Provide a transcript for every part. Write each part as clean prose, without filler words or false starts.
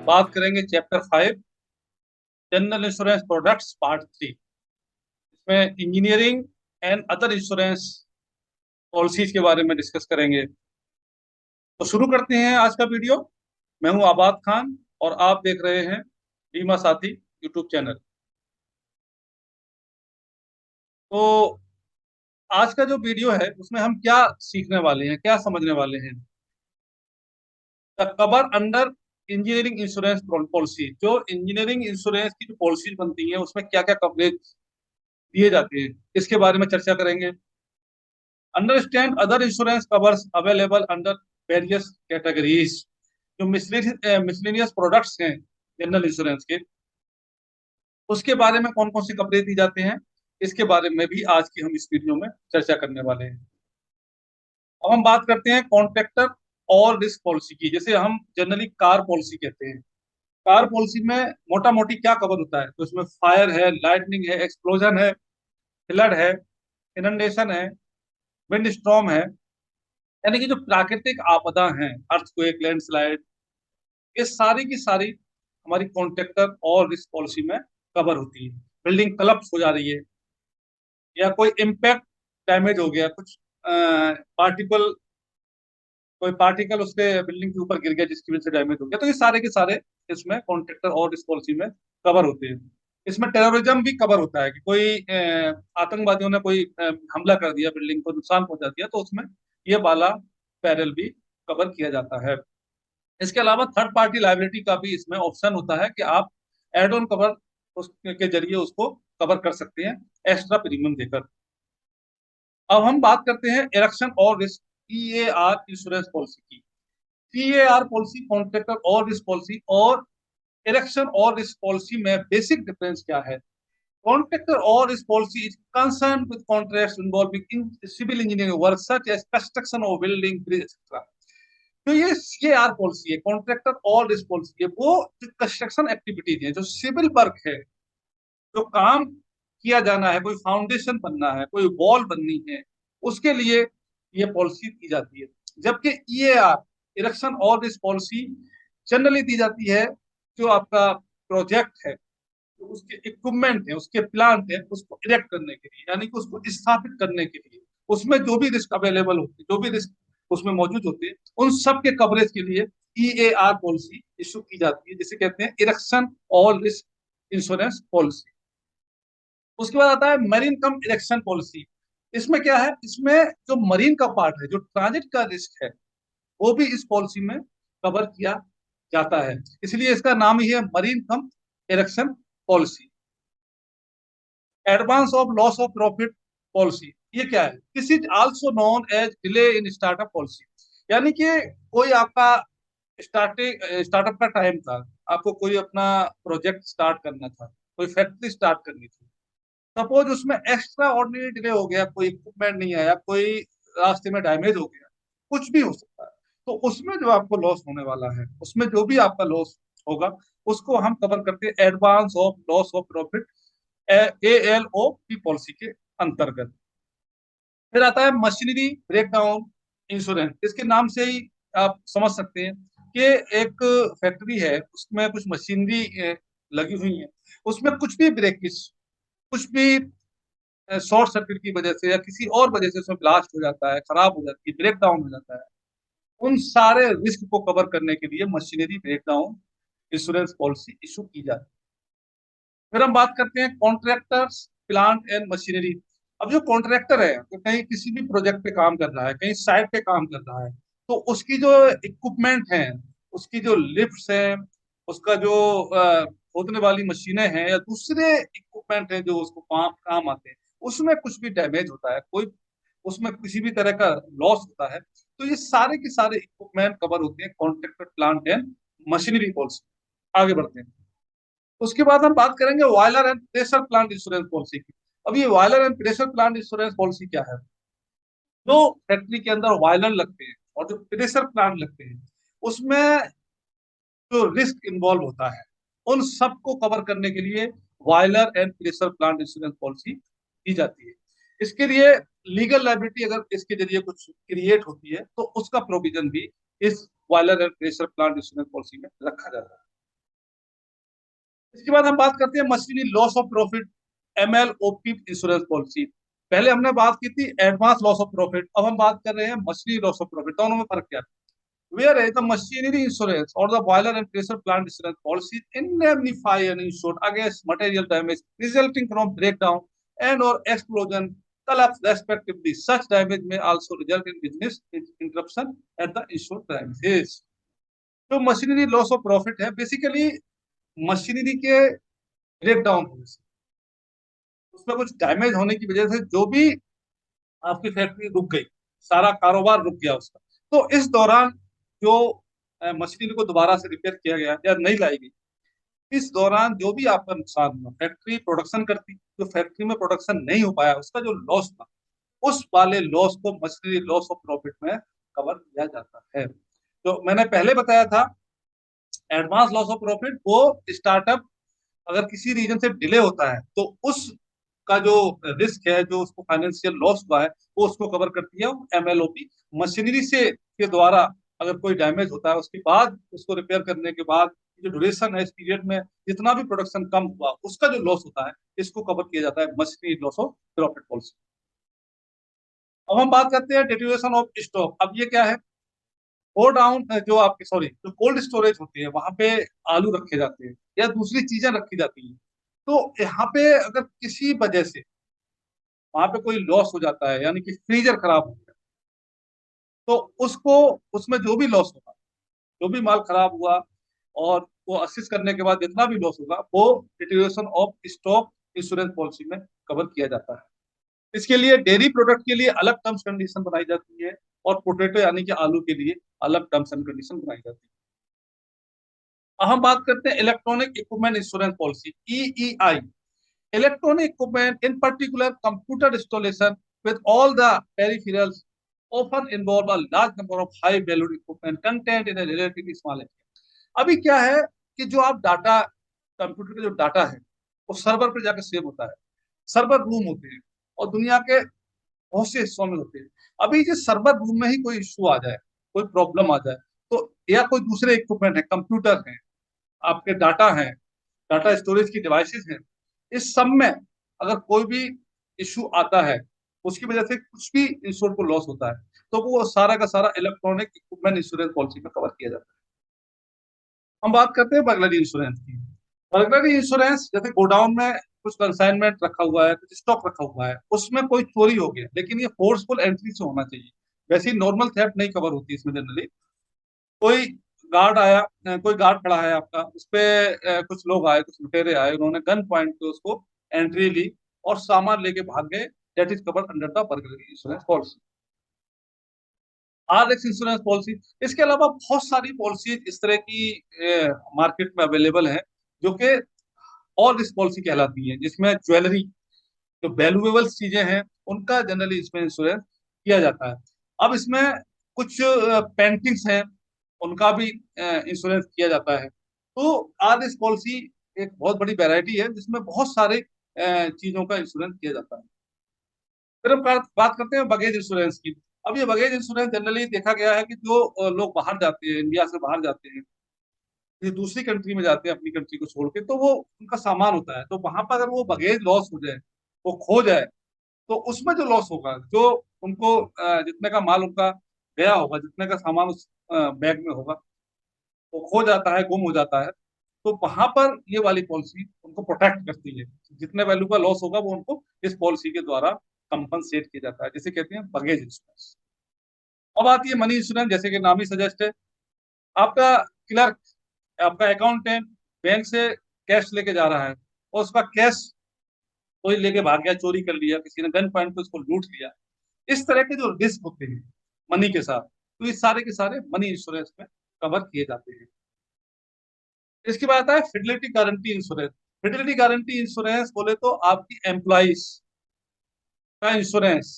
बात करेंगे chapter 5 general insurance products part 3। इसमें engineering and other insurance policies के बारे में डिस्कस करेंगे। तो शुरू करते हैं आज का वीडियो। मैं हूं आबाद खान और आप देख रहे हैं बीमा साथी यूट्यूब चैनल। तो आज का जो वीडियो है उसमें हम क्या सीखने वाले हैं, क्या समझने वाले हैं। The cover under engineering insurance policy, जो इंजीनियरिंग इंश्योरेंस की जो पॉलिसीज बनती हैं उसमें क्या क्या कवरेज दिए जाते हैं, इसके बारे में चर्चा करेंगे। Understand other insurance covers available under various categories, जो मिसलेनियस प्रोडक्ट्स हैं जनरल इंश्योरेंस के, उसके बारे में कौन कौन से कवरेज दिए जाते हैं, इसके बारे में भी आज की हम इस वीडियो में चर्चा करने वाले हैं। अब हम बात करते हैं कॉन्ट्रैक्टर और रिस्क पॉलिसी की, जैसे हम जनरली कार पॉलिसी कहते हैं। कार पॉलिसी में मोटा मोटी क्या कवर होता है, तो इसमें फायर है, लाइटनिंग है, एक्सप्लोजन है, फ्लड है, इनंडेशन है, विंड स्टॉर्म है, यानी कि जो प्राकृतिक आपदा हैं, अर्थक्वेक, लैंडस्लाइड, ये सारी की सारी हमारी कॉन्ट्रैक्टर और रिस्क पॉलिसी में कवर होती है। बिल्डिंग कलप्स हो जा रही है या कोई इम्पैक्ट डैमेज हो गया, कुछ पार्टिकल, कोई पार्टिकल उसके बिल्डिंग के ऊपर गिर गया जिसकी वजह से डैमेज हो गया, तो ये सारे के सारे इसमें कॉन्ट्रैक्टर और रिस्क पॉलिसी में कवर होते हैं। इसमें टेररिज्म भी कवर होता है कि कोई आतंकवादियों ने कोई हमला कर दिया, बिल्डिंग को नुकसान पहुंचा दिया, तो उसमें ये वाला पैरल भी कवर किया जाता है। इसके अलावा थर्ड पार्टी लाइबिलिटी का भी इसमें ऑप्शन होता है कि आप एड ऑन कवर उसके जरिए उसको कवर कर सकते हैं एक्स्ट्रा प्रीमियम देकर। अब हम बात करते हैं इरेक्शन और रिस्क सीएआर इंश्योरेंस पॉलिसी की। सीएआर पॉलिसी कॉन्ट्रैक्टर और रिस्क पॉलिसी और इरेक्शन और रिस्क पॉलिसी में बेसिक डिफरेंस क्या है। कॉन्ट्रैक्टर और risk policy is concern with contracts involving in civil engineering work such as construction of building, bridge etcetera. तो ये सीएआर पॉलिसी है, कॉन्ट्रैक्टर और रिस्क पॉलिसी है, वो जो कंस्ट्रक्शन एक्टिविटीज है, जो सिविल वर्क है, जो काम किया जाना है, कोई फाउंडेशन बनना है, कोई वॉल बननी है, उसके लिए ये पॉलिसी दी जाती है। जबकि ईएआर इरेक्शन और रिस्क पॉलिसी जनरली दी जाती है जो आपका प्रोजेक्ट है, जो उसके इक्विपमेंट है, उसके प्लांट है, उसको इरेक्ट करने के लिए, यानी कि उसको स्थापित करने के लिए, उसमें जो भी रिस्क अवेलेबल होते हैं, जो भी रिस्क उसमें मौजूद होते हैं, उन सब के कवरेज के लिए ईएआर पॉलिसी इशू की जाती है, जिसे कहते हैं इरेक्शन और रिस्क इंश्योरेंस पॉलिसी। उसके बाद आता है मरीन कम इरेक्शन पॉलिसी। इसमें क्या है, इसमें जो मरीन का पार्ट है, जो ट्रांजिट का रिस्क है, वो भी इस पॉलिसी में कवर किया जाता है, इसलिए इसका नाम ही है marine cum erection policy. Advance of loss of profit policy, ये क्या है, this is also known as delay in startup policy. यानी कि कोई आपका स्टार्टअप का टाइम था, आपको कोई अपना प्रोजेक्ट स्टार्ट करना था, कोई फैक्ट्री स्टार्ट करनी थी, सपोज उसमें एक्स्ट्रा ऑर्डिनरी डिले हो गया, कोई इक्विपमेंट नहीं आया, कोई रास्ते में डैमेज हो गया, कुछ भी हो सकता है, तो उसमें जो आपको लॉस होने वाला है, उसमें जो भी आपका लॉस होगा, उसको हम कवर करते हैं advance of loss of profit, ALO की पॉलिसी के अंतर्गत। फिर आता है मशीनरी ब्रेकडाउन इंश्योरेंस। इसके नाम से ही आप समझ सकते हैं कि एक फैक्ट्री है, उसमें कुछ मशीनरी लगी हुई है, उसमें कुछ भी ब्रेकेज, कुछ भी शॉर्ट सर्किट की वजह से या किसी और वजह से उसमें ब्लास्ट हो जाता है, खराब हो जाती है, ब्रेक डाउन हो जाता है, उन सारे रिस्क को कवर करने के लिए machinery breakdown insurance policy issue की जाती है। फिर हम बात करते हैं कॉन्ट्रैक्टर्स प्लांट एंड मशीनरी। अब जो कॉन्ट्रैक्टर है, तो कहीं किसी भी प्रोजेक्ट पे काम कर रहा है, कहीं साइट पे काम कर रहा है, तो उसकी जो इक्विपमेंट है, उसकी जो लिफ्ट्स है, उसका जो खोदने वाली मशीनें हैं या दूसरे इक्विपमेंट हैं जो उसको काम आते हैं, उसमें कुछ भी डैमेज होता है, कोई उसमें किसी भी तरह का लॉस होता है, तो ये सारे के सारे इक्विपमेंट कवर होते हैं contractor plant and machinery policy. आगे बढ़ते हैं। उसके बाद हम बात करेंगे boiler and pressure plant insurance policy की। अब ये boiler and pressure plant insurance policy क्या है, जो फैक्ट्री के अंदर बॉयलर लगते हैं और जो प्रेशर प्लांट लगते हैं, उसमें जो रिस्क इन्वॉल्व होता है, उन सबको कवर करने के लिए boiler and pressure plant insurance policy दी जाती है। इसके लिए लीगल लाइबिलिटी अगर इसके जरिए कुछ क्रिएट होती है, तो उसका प्रोविजन भी इस boiler and pressure plant insurance policy में रखा जाता है। इसके बाद हम बात करते हैं machinery loss of profit, MLOP insurance policy. पहले हमने बात की थी एडवांस लॉस ऑफ प्रॉफिट, अब हम बात कर रहे हैं मशीनरी लॉस ऑफ प्रॉफिट। दोनों में फर्क क्या है? Where the machinery insurance or the boiler and pressure plant insurance policy indemnify an insured against material damage resulting from breakdown and or explosion, collapse respectively. Such damage may also result in business interruption at the insured premises. तो machinery loss of profit है basically machinery के break down होने से, उसमें कुछ damage होने की वजह से जो भी आपकी फैक्ट्री रुक गई, सारा कारोबार रुक गया उसका। तो इस दौरान जो मशीनरी को दोबारा से रिपेयर किया गया या नहीं लाई गई, इस दौरान जो भी आपका नुकसान हुआ, फैक्ट्री प्रोडक्शन करती, जो फैक्ट्री में प्रोडक्शन नहीं हो पाया उसका जो लॉस था, उस वाले लॉस को मशीनरी लॉस ऑफ प्रॉफिट में कवर किया जाता है। तो मैंने पहले बताया था एडवांस लॉस ऑफ प्रॉफिट वो स्टार्टअप अगर किसी रीजन से डिले होता है तो उस का जो रिस्क है, जो उसको फाइनेंशियल लॉस हुआ है, वो उसको कवर करती है MLOP। मशीनरी से के द्वारा अगर कोई डैमेज होता है उसके बाद उसको रिपेयर करने के बाद जो ड्यूरेशन है इस पीरियड में जितना भी प्रोडक्शन कम हुआ उसका जो लॉस होता है इसको कवर किया जाता है machinery loss of profit policy. अब हम बात करते हैं डिटोरेशन ऑफ स्टॉक। अब ये क्या है? गो डाउन, जो आपके सॉरी जो कोल्ड स्टोरेज होती है वहां पे आलू रखे जाते हैं या दूसरी चीजें रखी जाती हैं। तो यहाँ पे अगर किसी वजह से वहां पे कोई लॉस हो जाता है, यानी कि फ्रीजर खराब हो गया, तो उसको उसमें जो भी लॉस होगा, जो भी माल खराब हुआ और वो असिस्ट करने के बाद जितना भी लॉस होगा वो deterioration of stock insurance policy में कवर किया जाता है। इसके लिए डेयरी प्रोडक्ट के लिए अलग टर्म्स कंडीशन बनाई जाती है और पोटेटो यानी कि आलू के लिए अलग टर्म्स एंड कंडीशन बनाई जाती है। अब हम बात करते हैं electronic equipment insurance policy, EEI। Electronic equipment in particular computer installation with all the peripherals often involve a large number of high valued equipment contained in a relatively small area। अभी क्या है कि जो आप डाटा, कंप्यूटर का जो data है वो सर्वर पे जाकर सेव होता है, सर्वर रूम होते हैं और दुनिया के बहुत से हिस्सों में होते हैं। अभी जो सर्वर रूम में ही कोई इशू आ जाए, कोई प्रॉब्लम आ जाए, तो या कोई दूसरे इक्विपमेंट है, कंप्यूटर है, आपके डाटा है, डाटा स्टोरेज की डिवाइसेस हैं, इस सब में अगर कोई भी इशू आता है, उसकी वजह से कुछ भी इंश्योर को लॉस होता है, तो वो सारा का सारा इलेक्ट्रॉनिक इक्विपमेंट इंश्योरेंस पॉलिसी में कवर किया जाता है। हम बात करते हैं बर्गलरी इंश्योरेंस की। बर्गलरी इंश्योरेंस जैसे गोडाउन में कुछ कंसाइनमेंट रखा हुआ है, कुछ स्टॉक रखा हुआ है, उसमें कोई चोरी हो गया, लेकिन ये फोर्सफुल एंट्री से होना चाहिए। वैसे ही नॉर्मल थेफ्ट नहीं कवर होती इसमें जनरली। कोई गार्ड आया, कोई गार्ड खड़ा है आपका, उस पे कुछ लोग आए, कुछ लुटेरे आए, उन्होंने गन पॉइंट पे उसको एंट्री ली और सामान लेके भाग गए। That is covered under the burglary insurance policy, RX insurance policy. इसके अलावा बहुत सारी पॉलिसी इस तरह की मार्केट में अवेलेबल है जो कि और इस पॉलिसी कहलाती है, जिसमें ज्वेलरी, जो वैल्यूएबल चीजें हैं, उनका जनरली इसमें इंश्योरेंस किया जाता है। अब इसमें कुछ पेंटिंग्स हैं, उनका भी इंश्योरेंस किया जाता है। तो आज इस पॉलिसी एक बहुत बड़ी वैरायटी है जिसमें बहुत सारे चीजों का इंश्योरेंस किया जाता है। फिर हम बात करते हैं बगेज इंश्योरेंस की। अब ये बगेज इंश्योरेंस जनरली देखा गया है कि जो लोग बाहर जाते हैं, इंडिया से बाहर जाते हैं, किसी दूसरी कंट्री में जाते हैं अपनी कंट्री को छोड़ के, तो वो उनका सामान होता है, तो वहां पर अगर वो बगेज लॉस हो जाए, वो खो जाए, तो उसमें जो लॉस होगा, जो उनको जितने का माल उनका गया होगा, जितने का सामान उस बैग में होगा, वो खो जाता है, गुम हो जाता है, तो वहां पर ये वाली पॉलिसी उनको प्रोटेक्ट करती है। जितने वैल्यू का लॉस होगा वो उनको इस पॉलिसी के द्वारा कंपनसेट किया जाता है, जिसे कहते हैं बगेज इंश्योरेंस। अब आती है मनी इंश्योरेंस। जैसे कि नाम ही सजेस्ट है, आपका क्लर्क, आपका अकाउंटेंट बैंक से कैश लेके जा रहा है और उसका कैश कोई लेके भाग गया, चोरी कर लिया, किसी ने गन पॉइंट पे उसको लूट लिया, इस तरह के जो रिस्क होते हैं मनी के साथ, तो ये सारे के सारे मनी इंश्योरेंस में कवर किए जाते हैं। इसके बाद आता है fidelity guarantee insurance. Fidelity guarantee insurance बोले तो आपकी एम्प्लॉइज का इंश्योरेंस,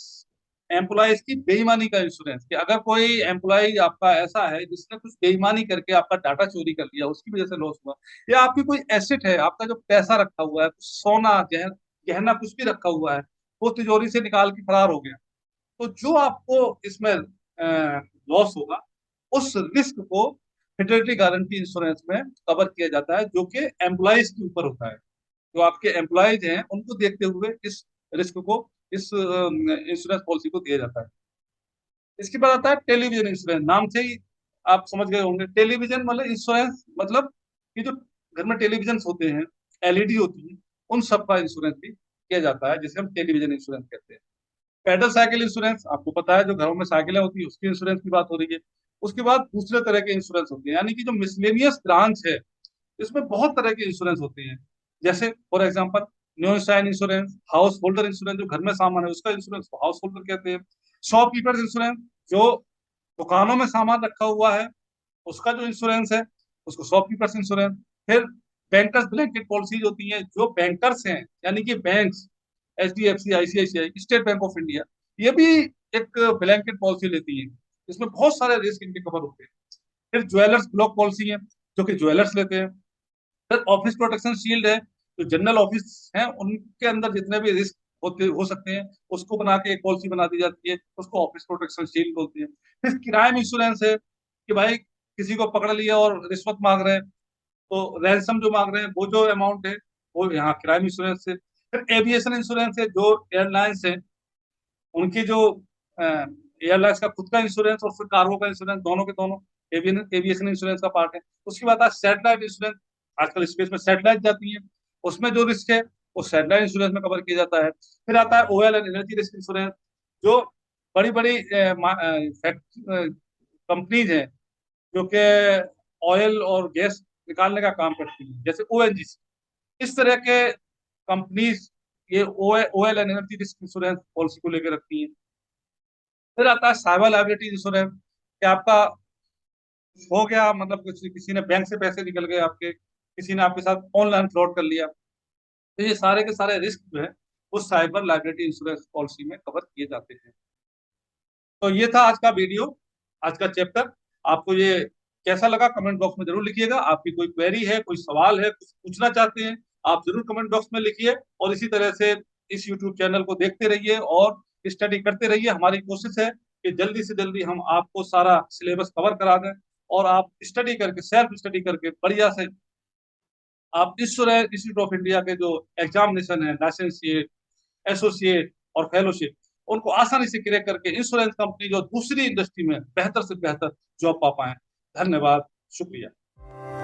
एम्प्लॉयज की बेईमानी का इंश्योरेंस, कि अगर कोई एम्प्लॉय आपका ऐसा है जिसने कुछ बेईमानी करके आपका डाटा चोरी कर लिया, उसकी वजह से लॉस हुआ, या आपकी कोई एसेट है, आपका जो पैसा रखा हुआ है, कुछ सोना गहना कुछ भी रखा हुआ है, वो तिजोरी से निकाल के फरार हो गया, तो जो आपको इसमें लॉस होगा, उस रिस्क को फिडेलिटी गारंटी इंश्योरेंस में कवर किया जाता है, जो कि एम्प्लॉयज के ऊपर होता है। जो आपके एम्प्लॉयज हैं उनको देखते हुए इस रिस्क को, इस इंश्योरेंस पॉलिसी को दिया जाता है। इसके बाद आता है टेलीविजन इंश्योरेंस। नाम से ही आप समझ गए होंगे, टेलीविजन मतलब इंश्योरेंस, मतलब कि जो घर में टेलीविजन होते हैं, एलईडी होती है, उन सब का इंश्योरेंस भी किया जाता है, जिसे हम टेलीविजन इंश्योरेंस कहते हैं। पेडल साइकिल इंश्योरेंस, आपको पता है जो घरों में साइकिलें होती है उसकी इंश्योरेंस की बात हो रही है। उसके बाद दूसरे तरह के इंश्योरेंस होते हैं, यानी कि जो मिसलेनियस ब्रांच है, इसमें बहुत तरह के इंश्योरेंस होते हैं। जैसे for example new sign insurance, house holder insurance, जो घर में सामान है उसका इंश्योरेंस को हाउस होल्डर कहते हैं। शॉपकीपर्स इंश्योरेंस, जो दुकानों में सामान रखा हुआ है उसका जो इंश्योरेंस है उसको शॉपकीपर्स इंश्योरेंस। फिर बैंकर्स ब्लैंकेट पॉलिसीज होती हैं, जो बैंकर्स हैं यानी कि banks, HDFC, ICICI, state bank of India, ये भी एक ब्लैंकेट पॉलिसी लेती हैं। इसमें बहुत सारे रिस्क इनके कवर होते हैं। फिर ज्वेलर्स ब्लॉक पॉलिसी है, जो कि ज्वेलर्स लेते हैं। फिर ऑफिस प्रोटेक्शन शील्ड है, जो जनरल ऑफिस है उनके अंदर जितने भी रिस्क होते हो सकते हैं उसको बना के एक पॉलिसी बना दी जाती है, उसको ऑफिस प्रोटेक्शन शील्ड बोलते हैं। फिर क्राइम इंश्योरेंस है, कि भाई किसी को पकड़ लिया और रिश्वत मांग रहे हैं, तो रैंसम जो मांग रहे हैं वो जो अमाउंट है वो यहाँ क्राइम इंश्योरेंस है। फिर एविएशन इंश्योरेंस है, जो एयरलाइंस है उनकी जो एयरलाइंस का खुद का इंश्योरेंस और फिर कार्गो का इंश्योरेंस, दोनों के दोनों एविएशन इंश्योरेंस का पार्ट है। उसके बाद आता है सैटेलाइट इंश्योरेंस। आजकल स्पेस में सैटेलाइट जाती है, उसमें जो रिस्क है वो सैटेलाइट इंश्योरेंस में कवर किया जाता है। फिर आता है oil and energy risk insurance, जो बड़ी बड़ी कंपनीज हैं जो कि ऑयल और गैस निकालने का काम करती हैं, जैसे ओएनजीसी, इस तरह के कंपनीज ये oil and energy risk insurance policy को लेकर रखती हैं। फिर आता है साइबर लायबिलिटी इंश्योरेंस, कि आपका हो गया, मतलब किसी किसी ने बैंक से पैसे निकल गए आपके, किसी ने आपके साथ ऑनलाइन फ्रॉड कर लिया, तो ये सारे के सारे रिस्क जो है वो साइबर लायबिलिटी इंश्योरेंस पॉलिसी में कवर किए जाते हैं। तो ये था आज का वीडियो, आज का चैप्टर। आपको ये कैसा लगा कमेंट बॉक्स में जरूर लिखिएगा। आपकी कोई क्वेरी है, कोई सवाल है, कुछ पूछना चाहते हैं, आप जरूर कमेंट बॉक्स में लिखिए। और इसी तरह से इस यूट्यूब चैनल को देखते रहिए और स्टडी करते रहिए। हमारी कोशिश है कि जल्दी से जल्दी हम आपको सारा सिलेबस कवर करा दें, और आप स्टडी करके, सेल्फ स्टडी करके बढ़िया से आप इंश्योरेंस इंस्टीट्यूट ऑफ इंडिया के जो एग्जामिनेशन है, लाइसेंसिएट, एसोसिएट और फेलोशिप, उनको आसानी से क्लियर करके इंश्योरेंस कंपनी जो दूसरी इंडस्ट्री में बेहतर से बेहतर जॉब पा पाए। धन्यवाद, शुक्रिया।